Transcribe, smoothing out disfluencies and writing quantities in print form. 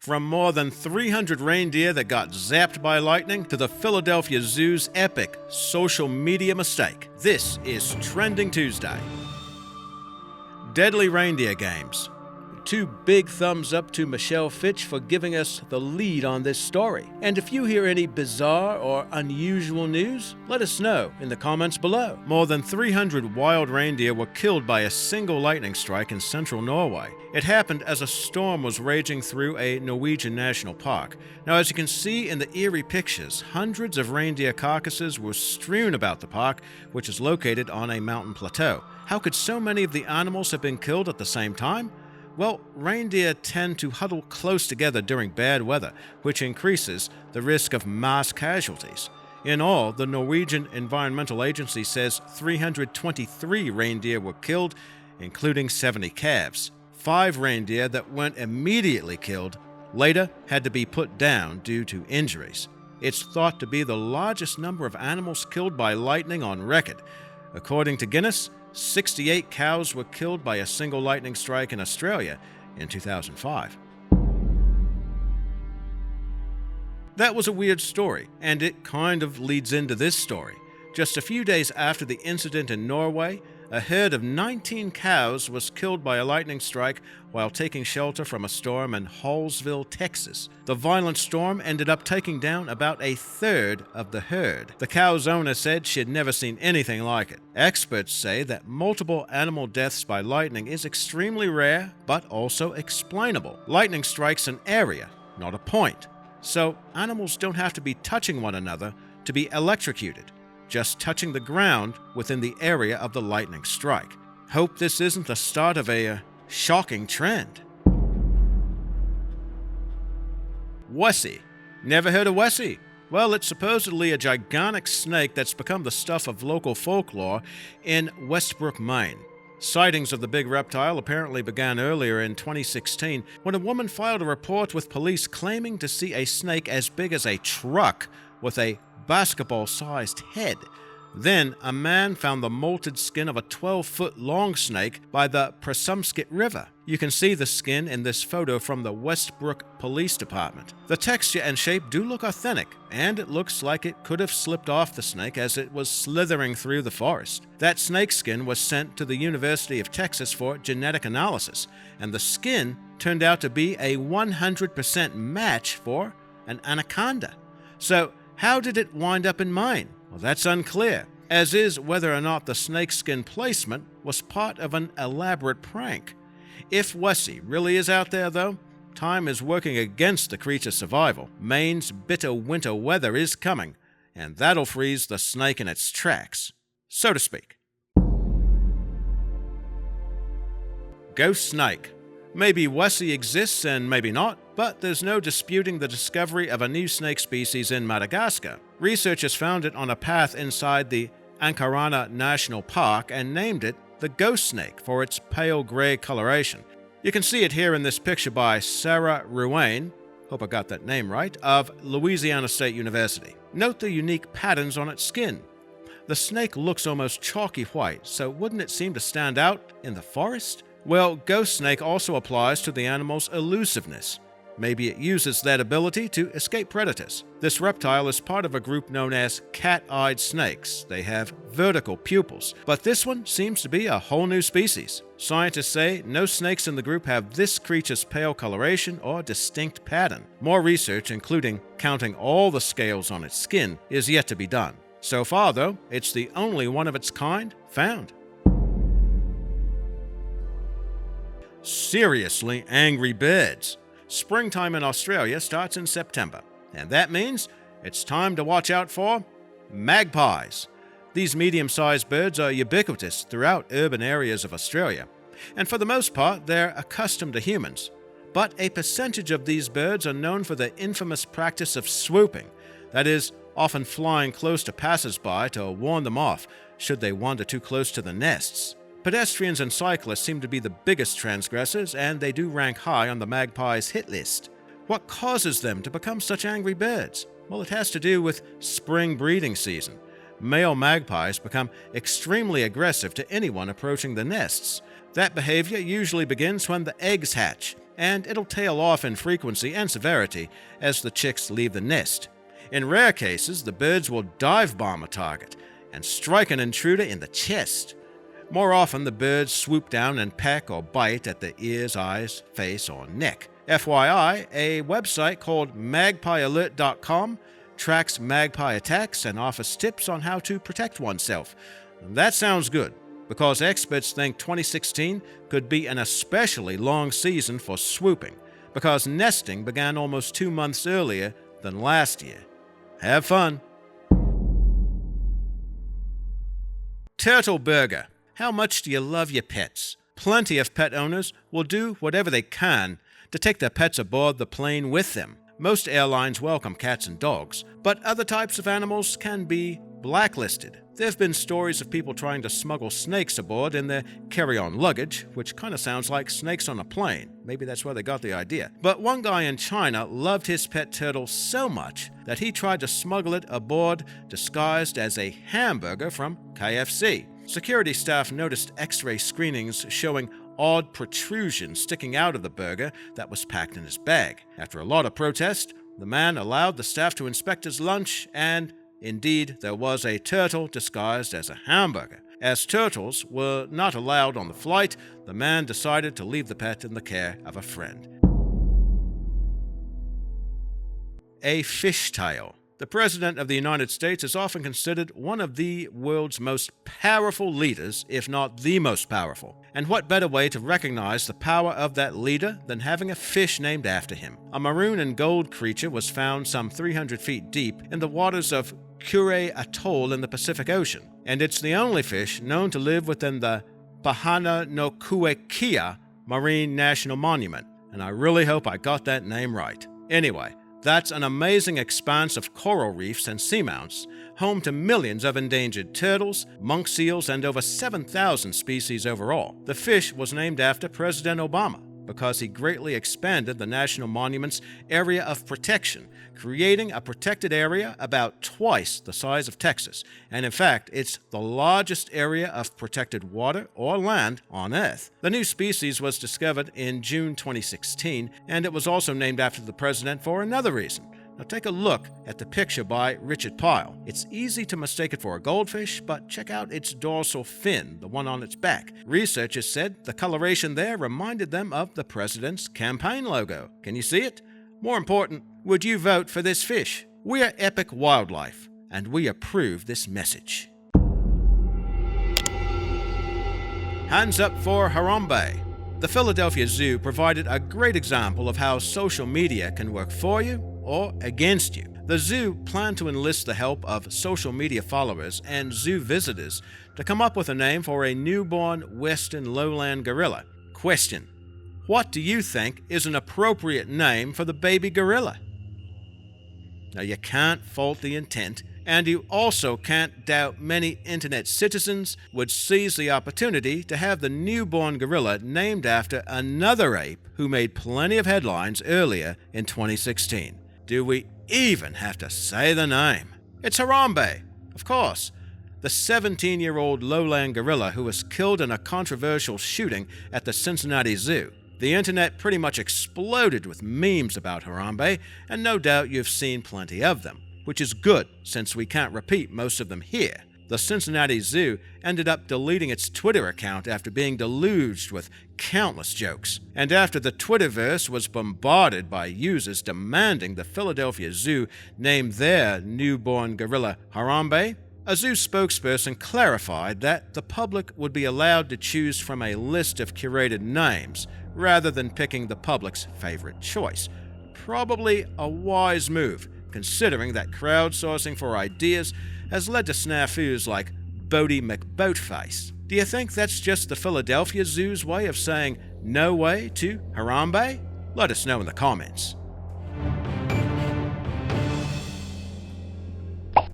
From more than 300 reindeer that got zapped by lightning to the Philadelphia Zoo's epic social media mistake, this is Trending Tuesday. Deadly reindeer games. Two big thumbs up to Michelle Fitch for giving us the lead on this story. And if you hear any bizarre or unusual news, let us know in the comments below. More than 300 wild reindeer were killed by a single lightning strike in central Norway. It happened as a storm was raging through a Norwegian national park. Now, as you can see in the eerie pictures, hundreds of reindeer carcasses were strewn about the park, which is located on a mountain plateau. How could so many of the animals have been killed at the same time? Well, reindeer tend to huddle close together during bad weather, which increases the risk of mass casualties. In all, the Norwegian Environmental Agency says 323 reindeer were killed, including 70 calves. 5 reindeer that weren't immediately killed later had to be put down due to injuries. It's thought to be the largest number of animals killed by lightning on record. According to Guinness, 68 cows were killed by a single lightning strike in Australia in 2005. That was a weird story, and it kind of leads into this story. Just a few days after the incident in Norway, a herd of 19 cows was killed by a lightning strike while taking shelter from a storm in Hallsville, Texas. The violent storm ended up taking down about a third of the herd. The cow's owner said she had never seen anything like it. Experts say that multiple animal deaths by lightning is extremely rare, but also explainable. Lightning strikes an area, not a point. So animals don't have to be touching one another to be electrocuted, just touching the ground within the area of the lightning strike. Hope this isn't the start of a shocking trend. Wesley. Never heard of Wesley? Well, it's supposedly a gigantic snake that's become the stuff of local folklore in Westbrook, Maine. Sightings of the big reptile apparently began earlier in 2016 when a woman filed a report with police claiming to see a snake as big as a truck with a basketball-sized head. Then, a man found the molted skin of a 12-foot-long snake by the Passersby River. You can see the skin in this photo from the Westbrook Police Department. The texture and shape do look authentic, and it looks like it could have slipped off the snake as it was slithering through the forest. That snake skin was sent to the University of Texas for genetic analysis, and the skin turned out to be a 100% match for an anaconda. So, how did it wind up in Maine? Well, that's unclear, as is whether or not the snakeskin placement was part of an elaborate prank. If Wesley really is out there, though, time is working against the creature's survival. Maine's bitter winter weather is coming, and that'll freeze the snake in its tracks, so to speak. Ghost snake. Maybe Wesley exists and maybe not, but there's no disputing the discovery of a new snake species in Madagascar. Researchers found it on a path inside the Ankarana National Park and named it the ghost snake for its pale gray coloration. You can see it here in this picture by Sarah Ruane, hope I got that name right, of Louisiana State University. Note the unique patterns on its skin. The snake looks almost chalky white, so wouldn't it seem to stand out in the forest? Well, ghost snake also applies to the animal's elusiveness. Maybe it uses that ability to escape predators. This reptile is part of a group known as cat-eyed snakes. They have vertical pupils, but this one seems to be a whole new species. Scientists say no snakes in the group have this creature's pale coloration or distinct pattern. More research, including counting all the scales on its skin, is yet to be done. So far, though, it's the only one of its kind found. Seriously angry birds. Springtime in Australia starts in September, and that means it's time to watch out for magpies. These medium-sized birds are ubiquitous throughout urban areas of Australia, and for the most part, they're accustomed to humans. But a percentage of these birds are known for the infamous practice of swooping, that is, often flying close to passersby to warn them off should they wander too close to the nests. Pedestrians and cyclists seem to be the biggest transgressors, and they do rank high on the magpies' hit list. What causes them to become such angry birds? Well, it has to do with spring breeding season. Male magpies become extremely aggressive to anyone approaching the nests. That behavior usually begins when the eggs hatch, and it'll tail off in frequency and severity as the chicks leave the nest. In rare cases, the birds will dive bomb a target and strike an intruder in the chest. More often, the birds swoop down and peck or bite at the ears, eyes, face, or neck. FYI, a website called magpiealert.com tracks magpie attacks and offers tips on how to protect oneself. That sounds good, because experts think 2016 could be an especially long season for swooping, because nesting began almost 2 months earlier than last year. Have fun! Turtle burger. How much do you love your pets? Plenty of pet owners will do whatever they can to take their pets aboard the plane with them. Most airlines welcome cats and dogs, but other types of animals can be blacklisted. There have been stories of people trying to smuggle snakes aboard in their carry-on luggage, which kind of sounds like snakes on a plane. Maybe that's where they got the idea. But one guy in China loved his pet turtle so much that he tried to smuggle it aboard disguised as a hamburger from KFC. Security staff noticed X-ray screenings showing odd protrusions sticking out of the burger that was packed in his bag. After a lot of protest, the man allowed the staff to inspect his lunch, and indeed, there was a turtle disguised as a hamburger. As turtles were not allowed on the flight, the man decided to leave the pet in the care of a friend. A fishtail. The President of the United States is often considered one of the world's most powerful leaders, if not the most powerful. And what better way to recognize the power of that leader than having a fish named after him? A maroon and gold creature was found some 300 feet deep in the waters of Kure Atoll in the Pacific Ocean, and it's the only fish known to live within the Pahana no Kuekia Marine National Monument, and I really hope I got that name right. Anyway, that's an amazing expanse of coral reefs and seamounts, home to millions of endangered turtles, monk seals, and over 7,000 species overall. The fish was named after President Obama because he greatly expanded the national monument's area of protection, creating a protected area about twice the size of Texas. And in fact, it's the largest area of protected water or land on Earth. The new species was discovered in June 2016, and it was also named after the president for another reason. Now take a look at the picture by Richard Pyle. It's easy to mistake it for a goldfish, but check out its dorsal fin, the one on its back. Researchers said the coloration there reminded them of the president's campaign logo. Can you see it? More important, would you vote for this fish? We are epic wildlife, and we approve this message. Hands up for Harambee. The Philadelphia Zoo provided a great example of how social media can work for you or against you. The zoo planned to enlist the help of social media followers and zoo visitors to come up with a name for a newborn western lowland gorilla. Question: what do you think is an appropriate name for the baby gorilla? Now, you can't fault the intent, and you also can't doubt many internet citizens would seize the opportunity to have the newborn gorilla named after another ape who made plenty of headlines earlier in 2016. Do we even have to say the name? It's Harambee, of course, the 17-year-old lowland gorilla who was killed in a controversial shooting at the Cincinnati Zoo. The internet pretty much exploded with memes about Harambee, and no doubt you've seen plenty of them, which is good since we can't repeat most of them here. The Cincinnati Zoo ended up deleting its Twitter account after being deluged with countless jokes, and after the Twitterverse was bombarded by users demanding the Philadelphia Zoo name their newborn gorilla Harambee, a zoo spokesperson clarified that the public would be allowed to choose from a list of curated names rather than picking the public's favorite choice. Probably a wise move, considering that crowdsourcing for ideas has led to snafus like Bodie McBoatface. Do you think that's just the Philadelphia Zoo's way of saying no way to Harambee? Let us know in the comments.